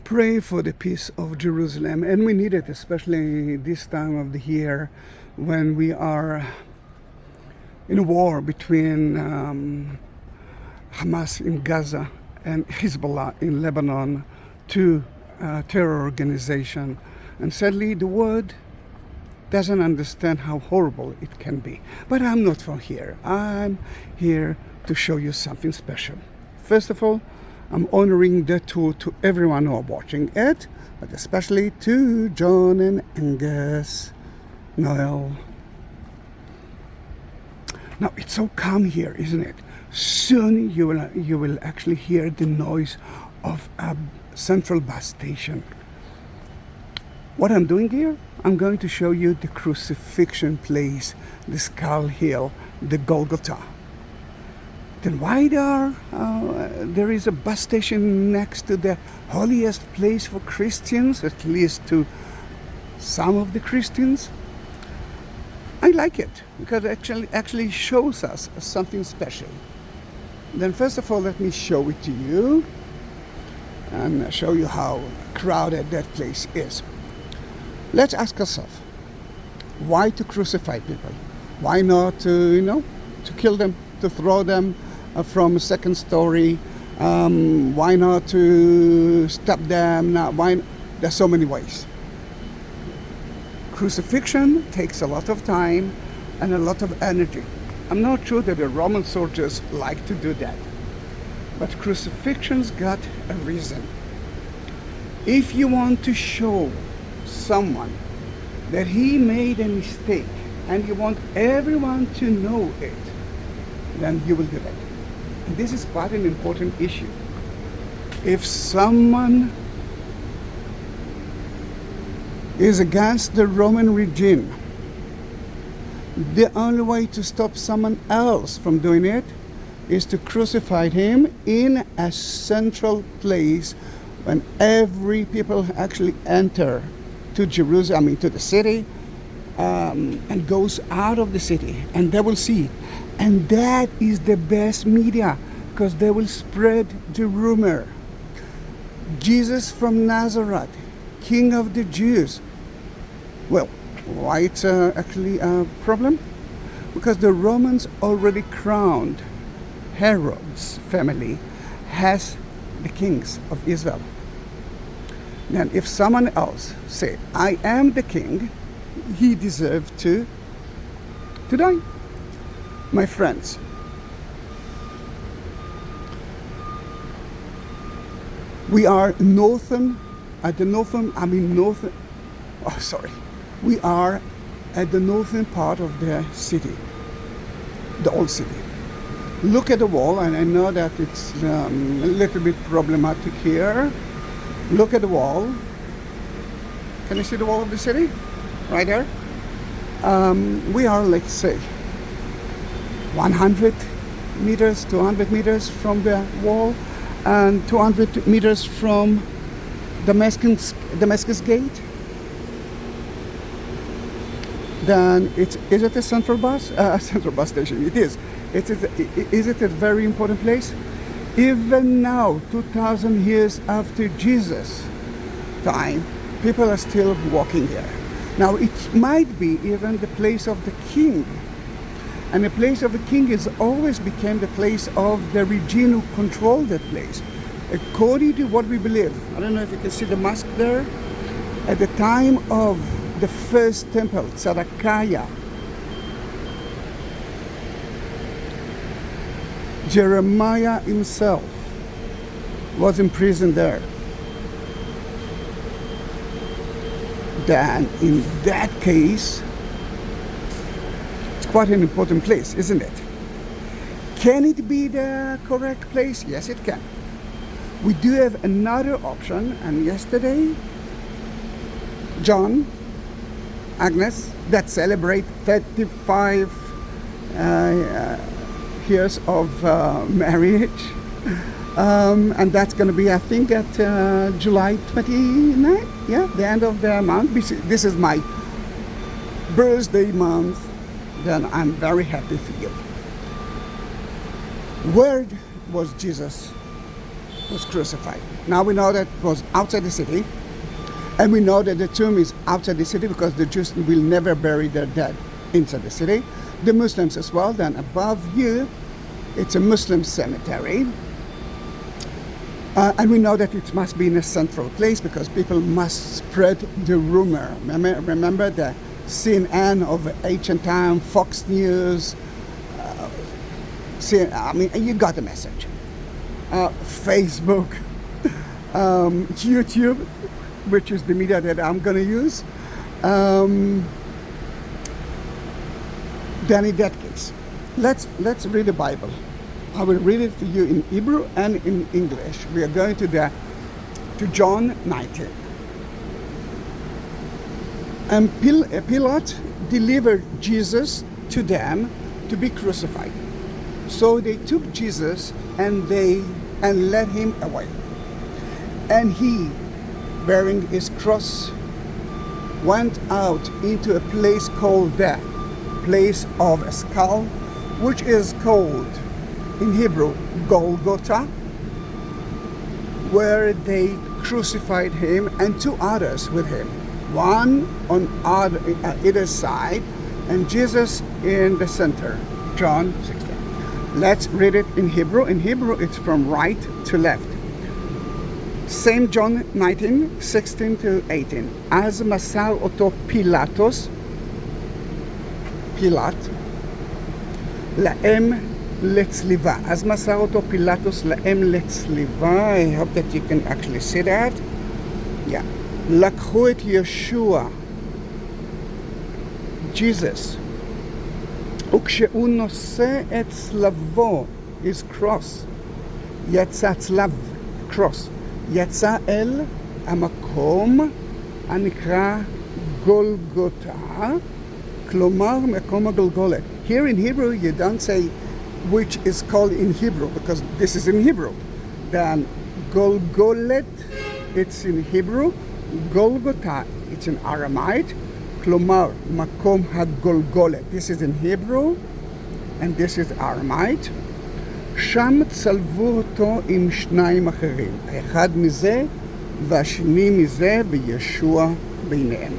Pray for the peace of Jerusalem, and we need it, especially this time of the year when we are in a war between Hamas in Gaza and Hezbollah in Lebanon, two terror organizations. And sadly, the world doesn't understand how horrible it can be. But I'm not from here. I'm here to show you something special. First of all, I'm honoring the tour to everyone who are watching it, but especially to John and Agnes Noel. Now, it's so calm here, isn't it? Soon you will actually hear the noise of a central bus station. What I'm doing here, I'm going to show you the crucifixion place, the Skull Hill, the Golgotha. Then why there is a bus station next to the holiest place for Christians, at least to some of the Christians? I like it because it actually shows us something special. Then first of all, let me show it to you and show you how crowded that place is. Let's ask ourselves, why to crucify people? Why not to kill them, to throw them from a second story? Why not to stab them? There's so many ways. Crucifixion takes a lot of time and a lot of energy. I'm not sure that the Roman soldiers like to do that. But crucifixion's got a reason. If you want to show someone that he made a mistake and you want everyone to know it, then you will do that. And this is quite an important issue. If someone is against the Roman regime, the only way to stop someone else from doing it is to crucify him in a central place when every people actually enter to Jerusalem, to the city, and goes out of the city, and they will see it. And that is the best media, because they will spread the rumor. Jesus from Nazareth, King of the Jews. Well, why it's actually a problem? Because the Romans already crowned Herod's family as the kings of Israel. Then if someone else say, I am the king, he deserved to die. My friends, we are we are at the northern part of the city, the old city. Look at the wall, and I know that it's a little bit problematic here. Look at the wall. Can you see the wall of the city? Right there? We are, let's say, 100 meters, 200 meters from the wall, and 200 meters from Damascus Gate. Then is it a central bus station? It is. Is it a very important place? Even now, 2,000 years after Jesus' time, people are still walking here. Now, it might be even the place of the king. And the place of the king is always became the place of the regime who controlled that place. According to what we believe, I don't know if you can see the mosque there. At the time of the first temple, Zedekiah, Jeremiah himself was imprisoned there. Then in that case, it's quite an important place, isn't it? Can it be the correct place? Yes, it can. We do have another option, and yesterday, John, Agnes, that celebrate 35 years of marriage, and that's going to be, I think, at July 29th, yeah, the end of the month. This is my birthday month. Then I'm very happy for you. Where was Jesus was crucified. Now we know that it was outside the city, and we know that the tomb is outside the city because the Jews will never bury their dead inside the city. The Muslims as well. Then above you, it's a Muslim cemetery. And we know that it must be in a central place because people must spread the rumor. Remember the CNN of ancient time, Fox News. I mean, you got the message. Facebook, YouTube, which is the media that I'm going to use. Then in that case, let's read the Bible. I will read it for you in Hebrew and in English. We are going to John 19. And Pilate delivered Jesus to them to be crucified. So they took Jesus and led him away. And he, bearing his cross, went out into a place called the place of a skull, which is called in Hebrew Golgotha, where they crucified him and two others with him, one on either side and Jesus in the center. John 16. Let's read it in Hebrew. In Hebrew, it's from right to left. Same John 19, 16 to 18. אז מסר אותו פילטוס, להם לצליבה. אז מסר אותו פילטוס להם לצליבה. I hope that you can actually see that. Yeah. לקחו את ישוע, Jesus, וכשהוא נושא את צלבו, his cross, יצא צלב, cross, יצא אל המקום הנקרא גולגותה, כלומר מקום הגולגולת. Here in Hebrew you don't say which is called in Hebrew because this is in Hebrew. Then Golgolet, it's in Hebrew. Golgotha, it's in Aramaic. כלומר, מקום הגולגולת. This is in Hebrew, and this is Aramaic. שם צלבו אותו עם שניים אחרים. האחד מזה, והשני מזה, וישוע ביניהם.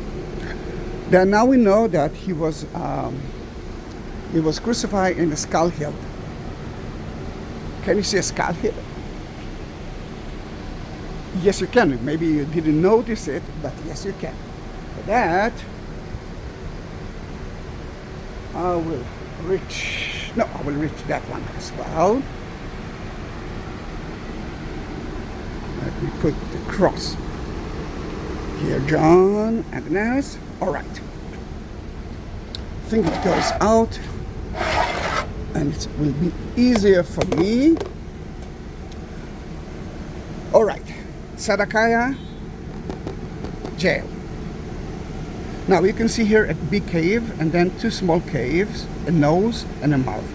Then now we know that he was crucified in a skull hill. Can you see a skull hill? Yes, you can. Maybe you didn't notice it, but yes, you can. For that, I will reach that one as well. Let me put the cross here, John, Agnes. All right. I think it goes out, and it will be easier for me. All right. Sadakaya jail. Now you can see here a big cave and then two small caves, a nose and a mouth.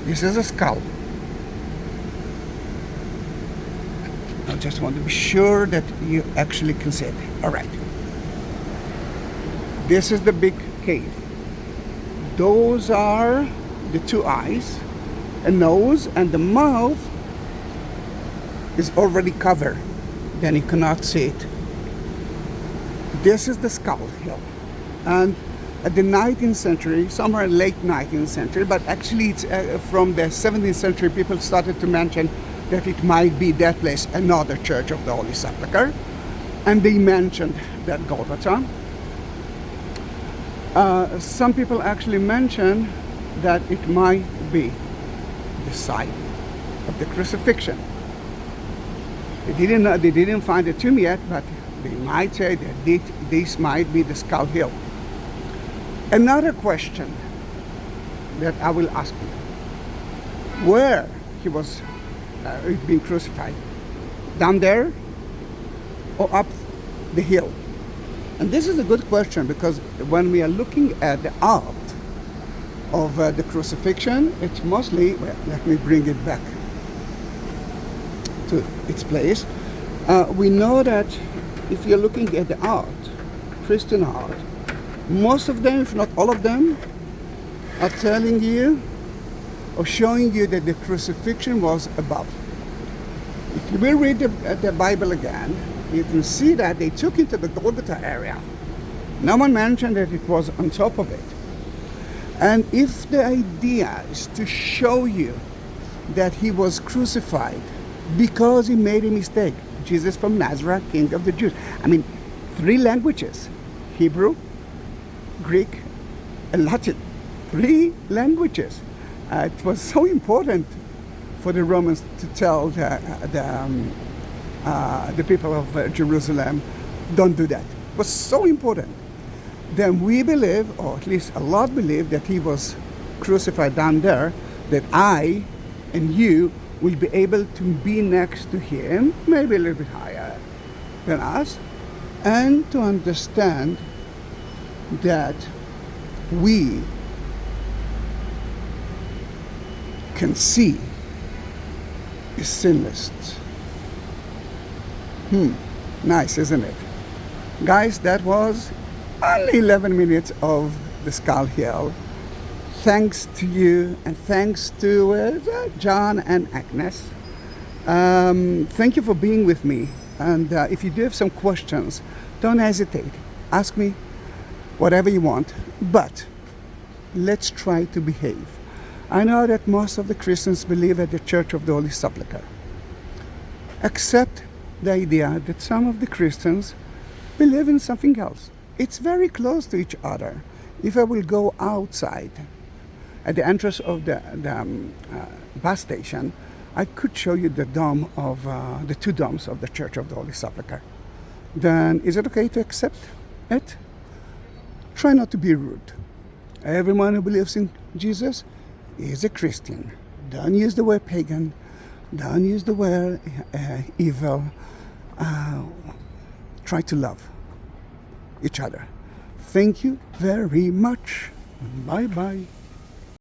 This is a skull. I just want to be sure that you actually can see it. All right. This is the big cave. Those are the two eyes, a nose, and the mouth is already covered. Then you cannot see it. This is the skull hill. And at the 19th century, somewhere late 19th century, but actually it's from the 17th century, people started to mention that it might be that place, another church of the Holy Sepulcher. And they mentioned that Golgotha. Some people actually mentioned that it might be the site of the crucifixion. They didn't find the tomb yet, but they might say that this might be the skull hill. Another question that I will ask you: where he was being crucified? Down there or up the hill? And this is a good question because when we are looking at the art of the crucifixion, it's mostly, well, let me bring it back to its place. We know that if you're looking at the art, Christian art, most of them, if not all of them, are telling you or showing you that the crucifixion was above. if you will read the Bible again, you can see that they took him to the Golgotha area. No one mentioned that it was on top of it. And if the idea is to show you that he was crucified because he made a mistake, Jesus from Nazareth, King of the Jews. I mean, 3 languages, Hebrew, Greek, and Latin. 3 languages. It was so important for the Romans to tell the people of Jerusalem, don't do that. It was so important. Then we believe, or at least a lot believe, that he was crucified down there, that I and you will be able to be next to him, maybe a little bit higher than us, and to understand that we can see is sinless. Nice, isn't it? Guys, that was only 11 minutes of the Skull Hill. Thanks to you, and thanks to John and Agnes. Thank you for being with me. And if you do have some questions, don't hesitate. Ask me whatever you want, but let's try to behave. I know that most of the Christians believe at the Church of the Holy Sepulcher. Accept the idea that some of the Christians believe in something else. It's very close to each other. If I will go outside at the entrance of the bus station, I could show you the dome of the 2 domes of the Church of the Holy Sepulcher. Then is it okay to accept it? Try not to be rude. Everyone who believes in Jesus is a Christian. Don't use the word pagan. Don't use the word evil. Try to love each other. Thank you very much. Bye-bye.